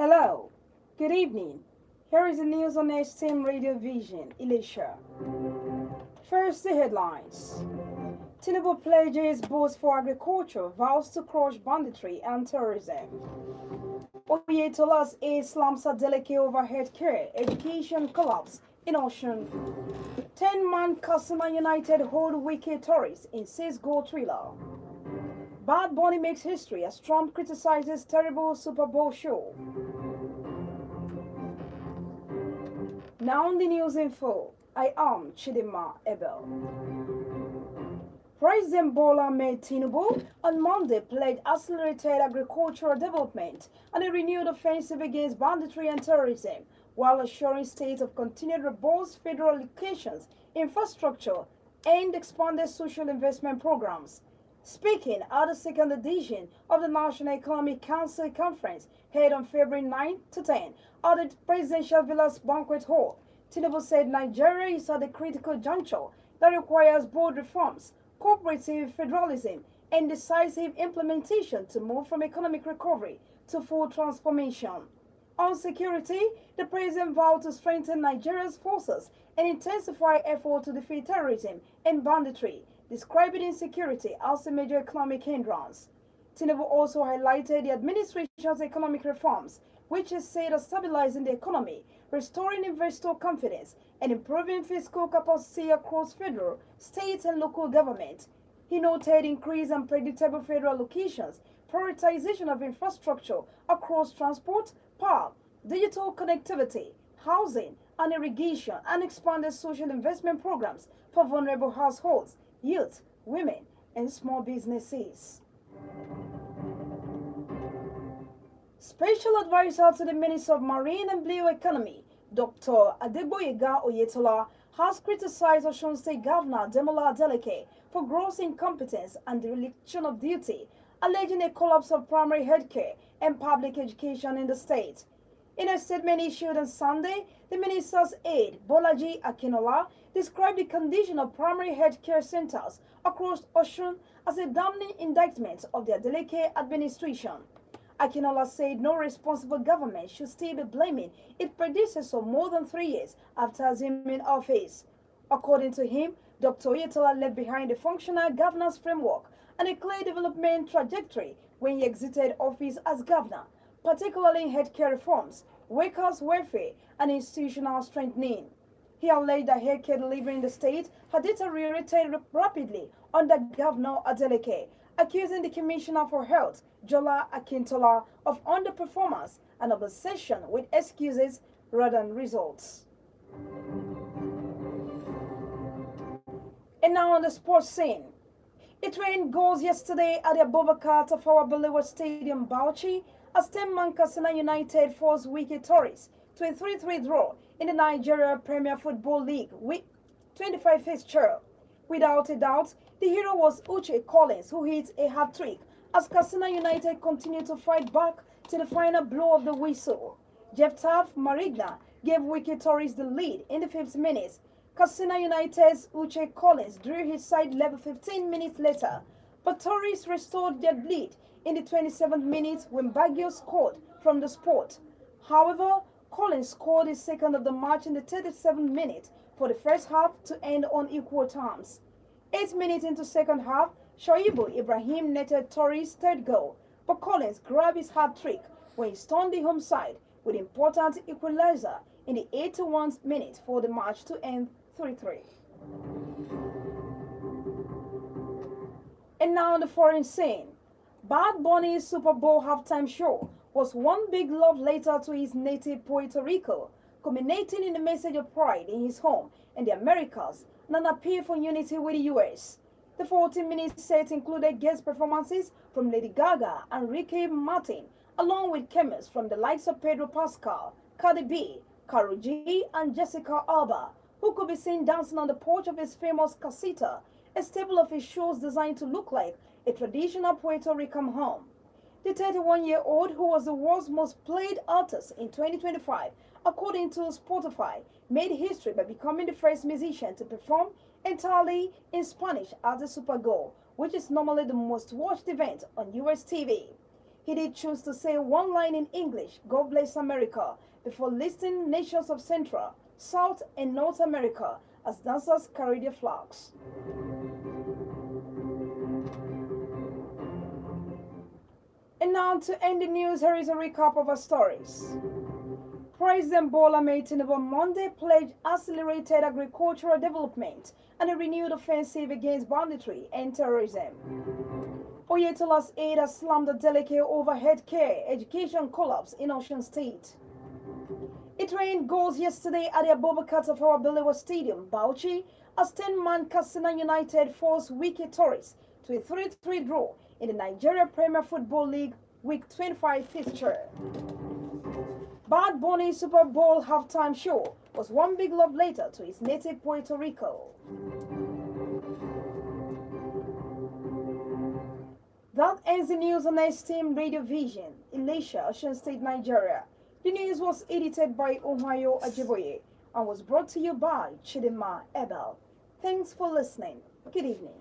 Hello, good evening. Here is the news on STM Radio Vision, Elisha. First, the headlines. Tinubu pledges boost for agriculture, vows to crush banditry and terrorism. Oyetola's aide slams Adeleke over healthcare, education collapse in Ocean. 10-man Kasuna United hold wicked tourists in 6-goal thriller. Bad Bunny makes history as Trump criticizes terrible Super Bowl show. Now on the news info, I am Chidima Ebel. President Bola Ahmed Tinubu on Monday pledged accelerated agricultural development and a renewed offensive against banditry and terrorism, while assuring states of continued robust federal allocations, infrastructure, and expanded social investment programs. Speaking at the second edition of the National Economic Council Conference held on February 9 to 10 at the Presidential Villas Banquet Hall, Tinubu said Nigeria is at a critical juncture that requires bold reforms, cooperative federalism, and decisive implementation to move from economic recovery to full transformation. On security, the president vowed to strengthen Nigeria's forces and intensify efforts to defeat terrorism and banditry, describing insecurity as a major economic hindrance. Tinubu also highlighted the administration's economic reforms, which is said as stabilizing the economy, restoring investor confidence, and improving fiscal capacity across federal, state, and local government. He noted increased and predictable federal allocations, prioritization of infrastructure across transport, power, digital connectivity, housing, and irrigation, and expanded social investment programs for vulnerable households, youth, women, and small businesses. Special Advisor to the Minister of Marine and Blue Economy, Dr. Adegboyega Oyetola, has criticized Osun State Governor Demola Adeleke for gross incompetence and dereliction of duty, alleging a collapse of primary healthcare and public education in the state. In a statement issued on Sunday, the minister's aide, Bolaji Akinola, described the condition of primary healthcare centers across Osun as a damning indictment of the Adeleke administration. Akinola said no responsible government should still be blaming its predecessor more than 3 years after assuming office. According to him, Dr. Oyetola left behind a functional governance framework and a clear development trajectory when he exited office as governor, particularly in healthcare reforms, workers' welfare, and institutional strengthening. He alleged that healthcare delivery in the state had deteriorated rapidly under Governor Adeleke, accusing the Commissioner for Health, Jola Akintola, of underperformance and obsession with excuses rather than results. And now on the sports scene. It rained goals yesterday at the Abubakar Tafawa Balewa Stadium, Bauchi, as 10-man Katsina United forced wicked tourists to a 3-3 draw in the Nigeria Premier Football League week 25 fixture. Without a doubt, the hero was Uche Collins, who hit a hat-trick as Katsina United continued to fight back to the final blow of the whistle. Jephthah Marigna gave wicked tourists the lead in the 5th minute. Katsina United's Uche Collins drew his side level 15 minutes later, but tourists restored their lead in the 27th minute when Baggio scored from the spot. However, Collins scored his second of the match in the 37th minute for the first half to end on equal terms. 8 minutes into second half, Shoibu Ibrahim netted Tories' third goal, but Collins grabbed his hat-trick when he stunned the home side with important equalizer in the 81st minute for the match to end 3-3. And now on the foreign scene. Bad Bunny's Super Bowl halftime show was one big love letter to his native Puerto Rico, culminating in a message of pride in his home and the Americas and an appeal for unity with the U.S. The 14-minute set included guest performances from Lady Gaga and Ricky Martin, along with cameos from the likes of Pedro Pascal, Cardi B, Karol G, and Jessica Alba, who could be seen dancing on the porch of his famous casita, a staple of his shows designed to look like a traditional Puerto Rican home. The 31-year-old, who was the world's most played artist in 2025, according to Spotify, made history by becoming the first musician to perform entirely in Spanish at the Super Bowl, which is normally the most watched event on US TV. He did choose to say one line in English, God bless America, before listing nations of Central, South, and North America as dancers carried their flags. And now to end the news, here is a recap of our stories. President Bola Tinubu on Monday pledged accelerated agricultural development and a renewed offensive against banditry and terrorism. Oyetola's aide has slammed the delicate overhead care education collapse in Osun State. It rained goals yesterday at the Abubakar Tafawa Balewa Stadium, Bauchi, as 10-man Katsina United forced Wiki Tourists to a 3-3 draw in the Nigeria Premier Football League Week 25 fixture. Bad Bunny Super Bowl halftime show was one big love letter to his native Puerto Rico. That ends the news on STM Radio Vision, Elisha, Osun State, Nigeria. The news was edited by Ohio Ajiboye and was brought to you by Chidima Ebel. Thanks for listening. Good evening.